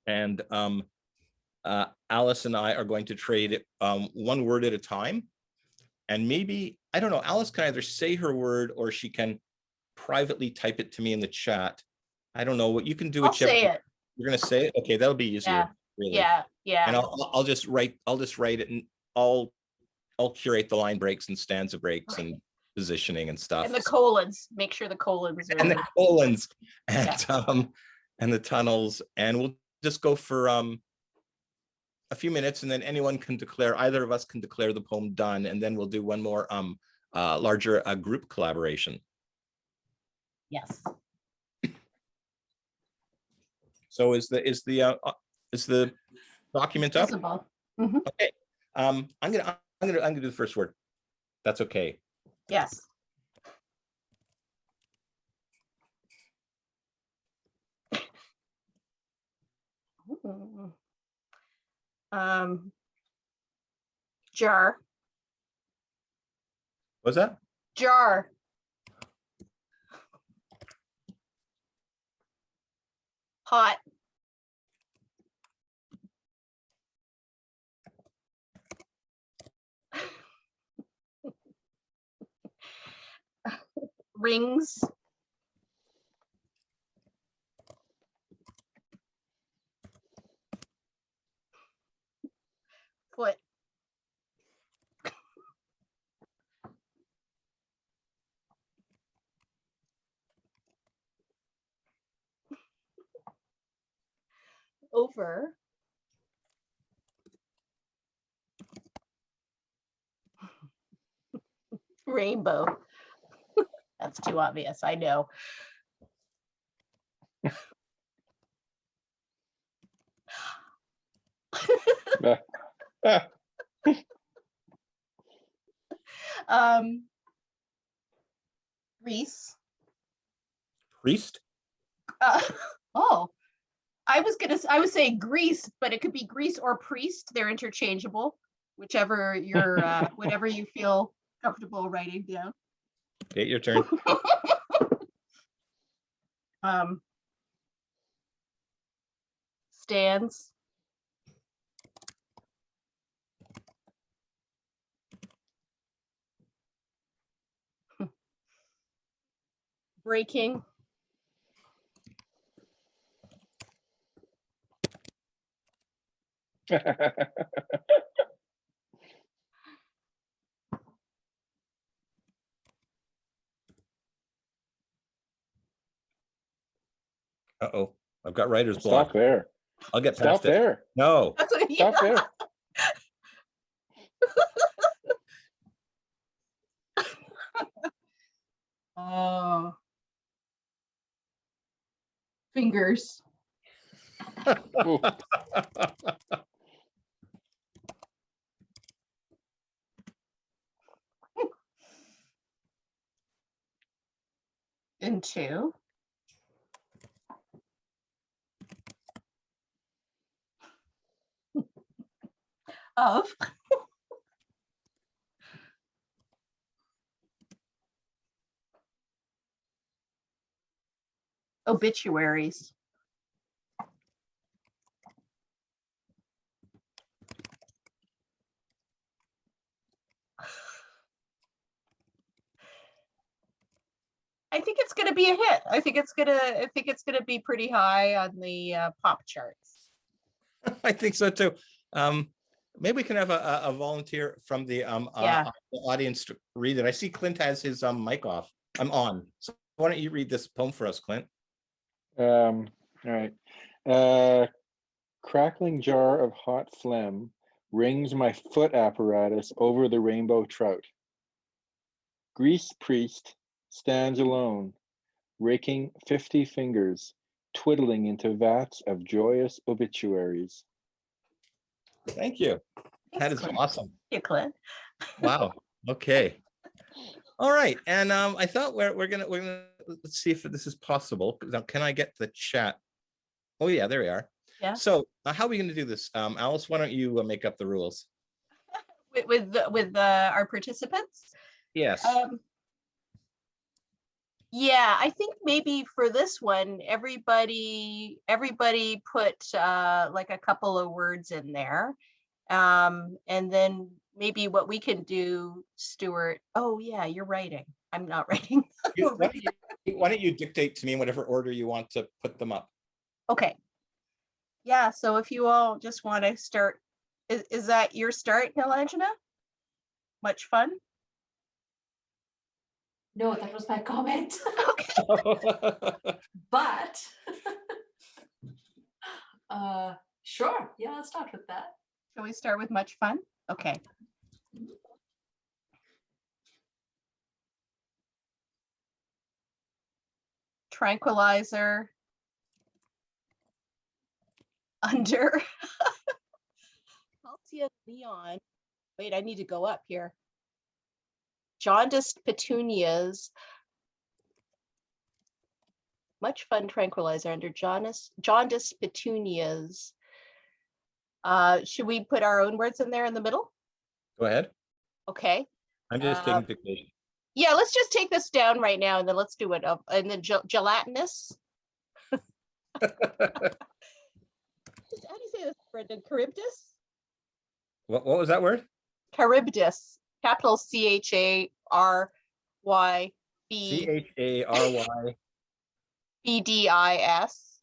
And Alice and I are going to trade it one word at a time. And maybe, I don't know, Alice can either say her word or she can privately type it to me in the chat. I don't know what you can do. I'll say it. You're going to say it? Okay, that'll be easier. Yeah. Really. Yeah. And I'll just write it, and I'll curate the line breaks and stanza breaks and positioning and stuff. And the colons, make sure the colons are and the colons and the tunnels, and we'll just go for a few minutes, and then anyone can declare, either of us can declare the poem done, and then we'll do one more larger group collaboration. Yes. So is the document up? Mm-hmm. Okay. I'm gonna do the first word. That's okay. Yes. Jar. What's that? Jar. Hot. Rings. Foot. Over. Rainbow. That's too obvious, I know. Grease. Priest. Oh, I was saying grease, but it could be grease or priest. They're interchangeable, whichever you're, whatever you feel comfortable writing down. Okay, your turn. stands. Breaking. Uh-oh, I've got writer's block. Stop there. I'll get Stop past it. there. No. That's what, yeah. Stop there. Oh. Fingers. Ooh. Into. Of. Obituaries. I think it's going to be a hit. I think it's gonna be pretty high on the pop charts. I think so too. Maybe we can have a volunteer from the Yeah. audience to read it. I see Clint has his mic off. I'm on. So why don't you read this poem for us, Clint? All right. Crackling jar of hot phlegm rings my foot apparatus over the rainbow trout. Grease priest stands alone, raking 50 fingers, twiddling into vats of joyous obituaries. Thank you. That is Thanks, Clint. awesome. Thank you, Clint. Wow. Okay. All right. And I thought we're gonna let's see if this is possible. Now, can I get the chat? Oh yeah, there we are. Yeah. So how are we going to do this? Alice, why don't you make up the rules? With our participants. Yes. Yeah, I think maybe for this one, everybody put like a couple of words in there. And then maybe what we can do, Stuart. Oh yeah, you're writing. I'm not writing. Why don't you dictate to me in whatever order you want to put them up? Okay. Yeah, so if you all just want to start, is that your start, Nilangana? Much fun? No, that was my comment. Okay. But sure, yeah, let's start with that. Shall we start with much fun? Okay. Tranquilizer. Under. Halcyon neon. Wait, I need to go up here. Jaundiced petunias. Much fun tranquilizer under jaundiced petunias. Should we put our own words in there in the middle? Go ahead. Okay. I'm just taking dictation. Yeah, let's just take this down right now and then let's do it up. And then gelatinous. How do you say this, Brendan? Charybdis? What was that word? Charybdis. Capital CHARYB. CHARY. BDIS.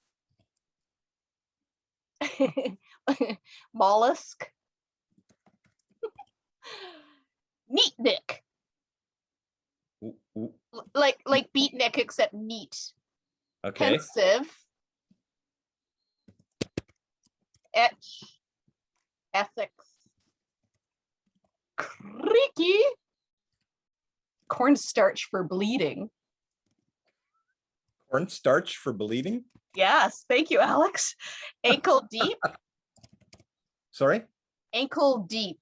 Mollusk. Neatnik. Like beatnik except neat. Okay. Pensive. Etch. Ethics. Creaky. Cornstarch for bleeding. Cornstarch for bleeding? Yes, thank you, Alex. Ankle deep. Sorry? Ankle deep.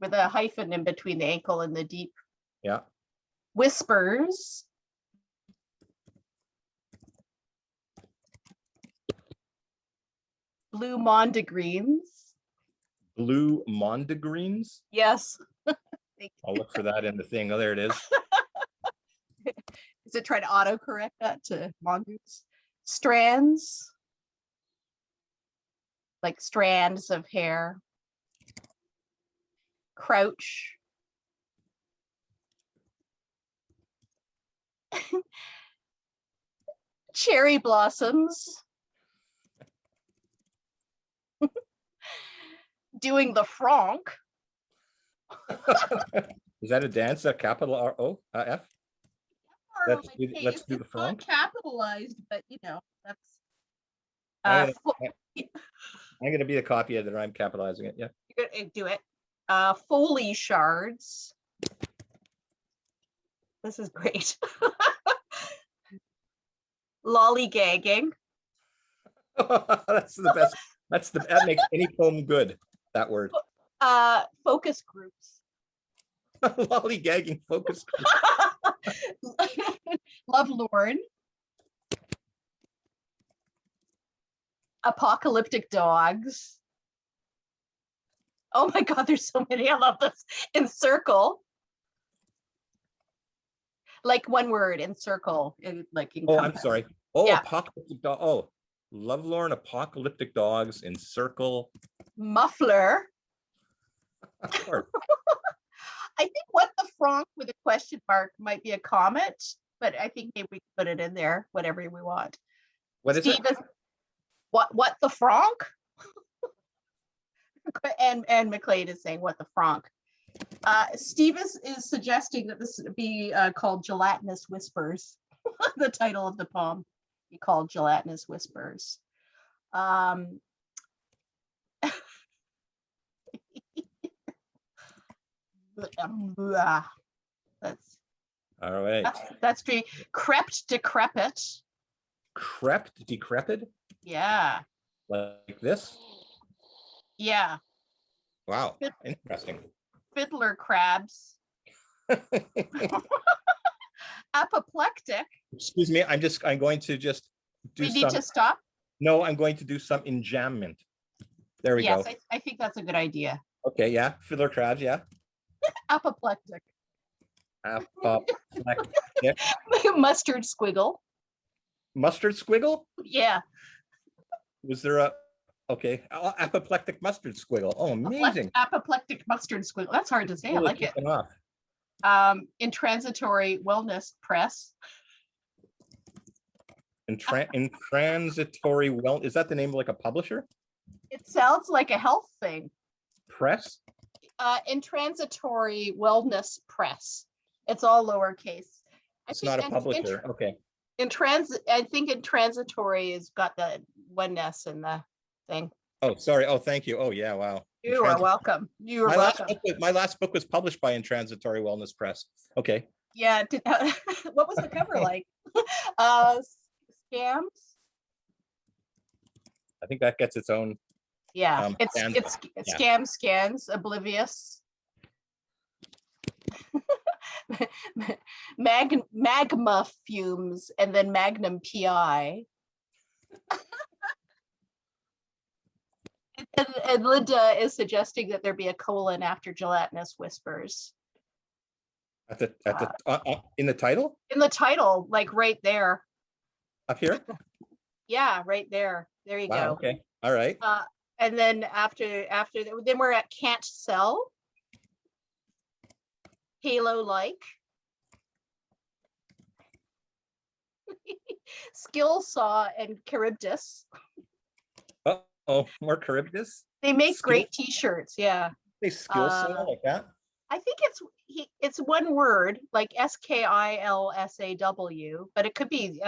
With a hyphen in between the ankle and the deep. Yeah. Whispers. Blue mondegreens. Blue mondegreens? Yes. I'll look for that in the thing. Oh, there it is. Is it trying to autocorrect that to mongoose? Strands. like strands of hair. Crouch. Cherry blossoms. Doing the franc. Is that a dance? A capital R-O, F? Let's do the It's not franc. capitalized, but you know, that's I'm fo- gonna be a copy editor. I'm capitalizing it. Yeah. you're gonna do it. Foley shards. This is great. Lollygagging. That's the best. That makes any poem good. That word. Focus groups. Lollygagging focus group. Lovelorn. Apocalyptic dogs. Oh my God, there's so many. I love this. Encircle. Like one word, encircle. Like Oh, I'm sorry. Oh, Yeah. apocalyptic dog. Oh, lovelorn apocalyptic dogs encircle. Muffler. Of course. I think what the franc with a question mark might be a comment, but I think maybe we can put it in there, whatever we want. What is it? Steve is what the franc? and McLeod is saying what the franc. Steve is suggesting that this be called Gelatinous Whispers. The title of the poem be called Gelatinous Whispers. That's All right. that's true. Crept decrepit. Crept, decrepit, Yeah. like this. Yeah. Wow, interesting. Fiddler crabs. Apoplectic. Excuse me. I'm going to just do We need some. to stop. No, I'm going to do some enjambment. There we Yes, go. I think that's a good idea. Okay, yeah. Fiddler crabs, yeah. Apoplectic. Apoplectic. Mustard squiggle. Mustard squiggle? Yeah. Was there a okay? Apoplectic mustard squiggle. Oh, amazing. Apoplectic mustard squiggle. That's hard to say. I Really like it. kicking off. Intransitory wellness press. Intransitory well, is that the name of like a publisher? It sounds like a health thing. Press? Intransitory wellness press. It's all lowercase. It's not a publisher. Okay. I think intransitory has got the one S in the thing. Oh, sorry. Oh, thank you. Oh, yeah. Wow. You are welcome. You are welcome. My last book was published by Intransitory Wellness Press. Okay. Yeah. What was the cover like? Scams. I think that gets its own. Yeah. Scans. It's scam scans. Oblivious. Magma fumes and then Magnum PI. And Linda is suggesting that there be a colon after Gelatinous Whispers. In the title? In the title, like right there. Up here? Yeah, right there. There you Wow. go. Okay. All right. And then after then we're at can't sell. Halo like. Skill saw and Charybdis. Oh, more Charybdis? They make Skill- great t-shirts. Yeah. They skill saw like that? I think it's one word, like SKILSAW, but it could be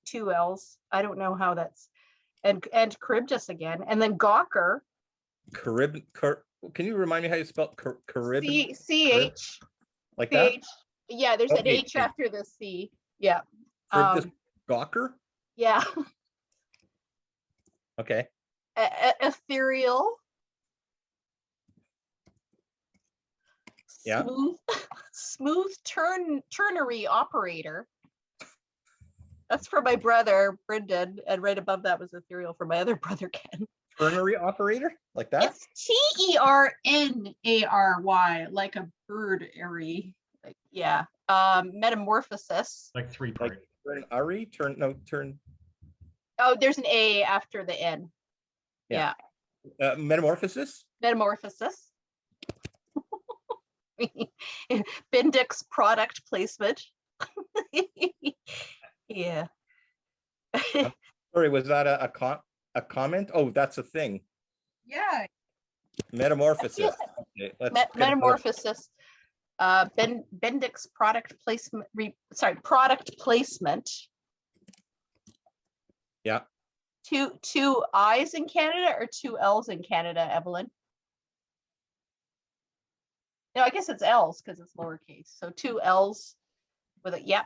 two L's. I don't know how that's and Charybdis again, and then Gawker. Can you remind me how you spell Charybdis? CH. Like that? Yeah, there's an Okay. H after the C. Yeah. Charybdis Gawker? Yeah. Okay. Ethereal. Yeah. Smooth ternary operator. That's for my brother, Brendan. And right above that was ethereal for my other brother, Ken. Ternary operator? Like that? It's TERNARY, like a bird-ary. Like, yeah. Metamorphosis. Like three Like part. turn. Oh, there's an A after the N. Yeah. Metamorphosis. Metamorphosis. Bendix product placement. Yeah. Sorry, was that a comment? Oh, that's a thing. Yeah. Metamorphosis. Okay, let's get another- Metamorphosis. Bendix product placement. Product placement. Yeah. Two I's in Canada or two L's in Canada, Evelyn? No, I guess it's L's because it's lowercase. So two L's with a, yeah.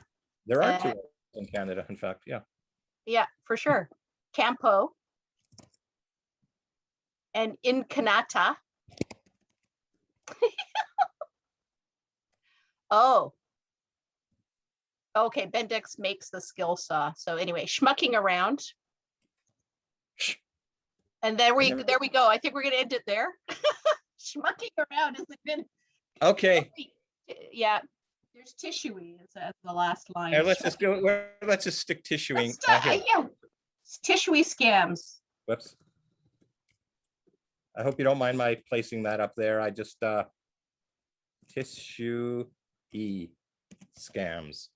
There are two in Canada, in fact. Yeah. Yeah, for sure. Campo and Incanata. Oh. Okay, Bendix makes the skill saw. So anyway, schmucking around. And there we go. I think we're gonna end it there. Schmucking around is a good. Okay. Yeah, there's tissuey as the last line. And let's just go. Let's just stick tissuing. Yeah, tissuey scams. Whoops. I hope you don't mind my placing that up there. I just tissue scams.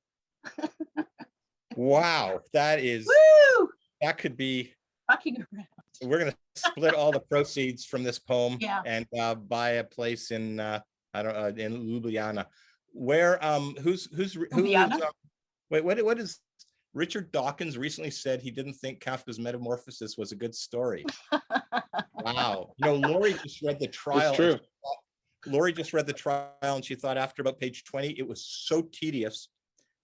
Wow, that is. Woo! That could be. Fucking around. We're gonna split all the proceeds from this poem, Yeah. and buy a place in I don't know, in Ljubljana. Where who's Ljubljana? wait, what is Richard Dawkins recently said he didn't think Kafka's Metamorphosis was a good story. Wow. You know, Lori just read the trial. It's true. Lori just read the trial and she thought after about page 20 it was so tedious,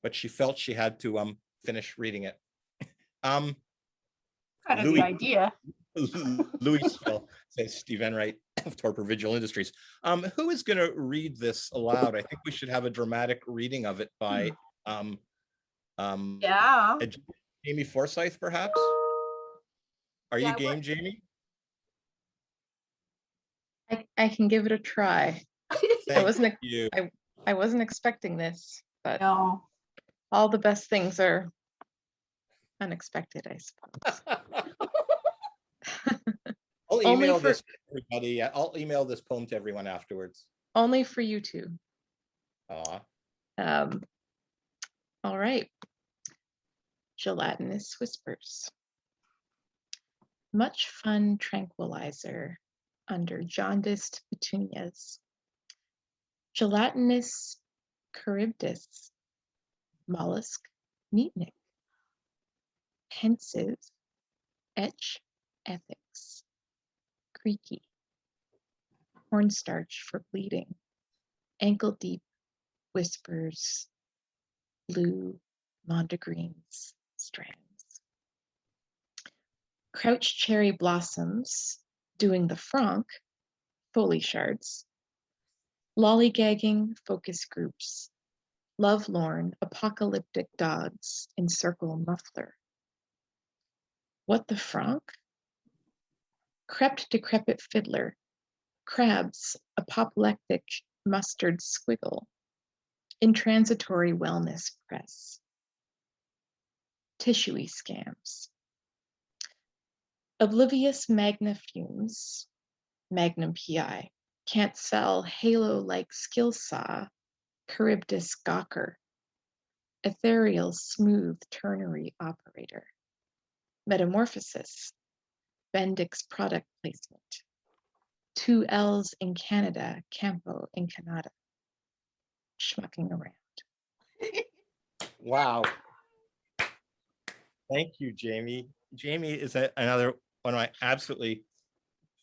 but she felt she had to finish reading it. Kind of Louis- the idea. Louisville, says Steve Enright of Torpor Vigil Industries. Who is going to read this aloud? I think we should have a dramatic reading of it by Yeah. Jamie Forsyth, perhaps. Are you Yeah, game, Jamie? I can give it a try. Thank you. I wasn't expecting this, but No. all the best things are unexpected, I suppose. I'll Only email for- this to everybody. I'll email this poem to everyone afterwards. Only for you two. Aw. All right. Gelatinous whispers. Much fun tranquilizer under jaundiced petunias. Gelatinous charybdis. Mollusk meatnik. Pensive etch ethics. Creaky. Cornstarch for bleeding. Ankle deep whispers. Blue mondegreens strands. Crouch cherry blossoms doing the franc, foley shards. Lollygagging focus groups. Lovelorn apocalyptic dogs encircle muffler. What the franc? Crept decrepit fiddler. Crabs apoplectic mustard squiggle. Intransitory wellness press. Tissuey scams. Oblivious magna fumes. Magnum PI. Can't sell halo-like skill saw. Charybdis gawker. Ethereal smooth ternary operator. Metamorphosis. Bendix product placement. 2 L's in Canada, Campo in Canada. Schmucking around. Wow. Thank you, Jamie. Jamie is another one of my absolutely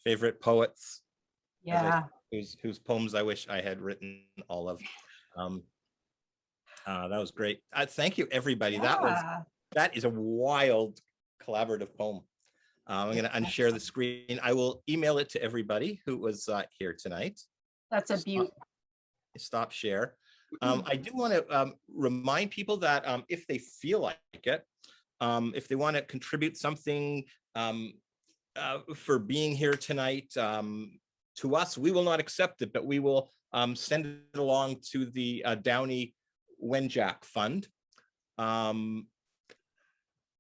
favorite poets. Yeah. Whose poems I wish I had written all of. That was great. Thank you, everybody. That is a wild collaborative poem. I'm going to unshare the screen. I will email it to everybody who was here tonight. That's a beaut. Stop share. I do want to remind people that if they feel like it, if they want to contribute something for being here tonight to us, we will not accept it, but we will send it along to the Downey Wenjack Fund,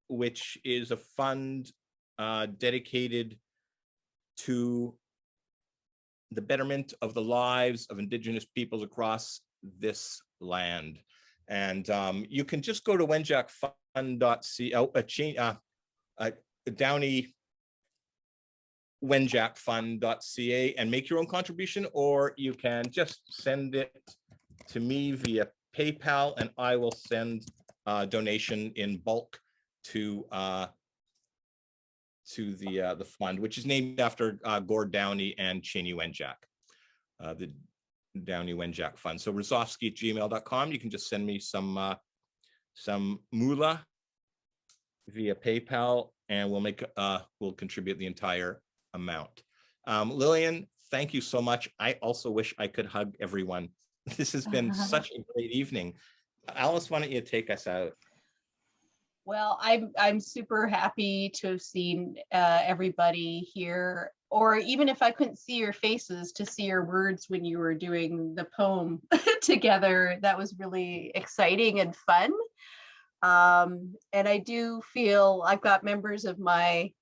which is a fund dedicated to the betterment of the lives of Indigenous peoples across this land. And you can just go to Downey wenjackfund.ca and make your own contribution, or you can just send it to me via PayPal, and I will send a donation in bulk to the fund, which is named after Gord Downey and Cheney Wenjack, the Downey Wenjack Fund. So rozovsky@gmail.com. You can just send me some moolah via PayPal, and we'll contribute the entire amount. Lillian, thank you so much. I also wish I could hug everyone. This has been such a great evening. Alice, why don't you take us out? Well, I'm super happy to have seen everybody here, or even if I couldn't see your faces, to see your words when you were doing the poem together. That was really exciting and fun. And I do feel I've got members of my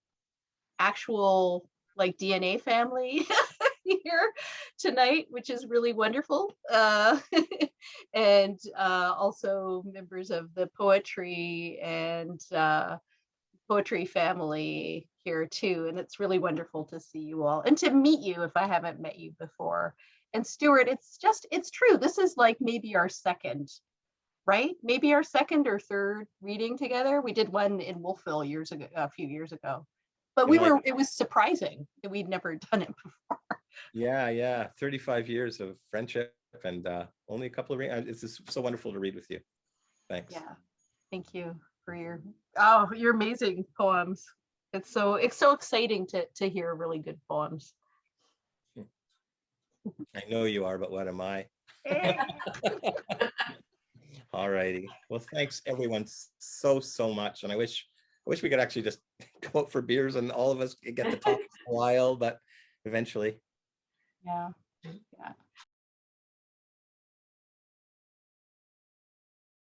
actual like DNA family here tonight, which is really wonderful. And also members of the poetry and poetry family here too. And it's really wonderful to see you all and to meet you if I haven't met you before. And Stuart, it's true. This is like maybe our second, right? Maybe our second or third reading together. We did one in Wolfville a few years ago. But it was surprising that we'd never done it before. Yeah. 35 years of friendship and only a couple of it's just so wonderful to read with you. Thanks. Yeah, thank you for your amazing poems. It's so exciting to hear really good poems. I know you are, but what am I? All righty. Well, thanks everyone so much. And I wish we could actually just go out for beers and all of us get to talk for a while, but eventually. Yeah.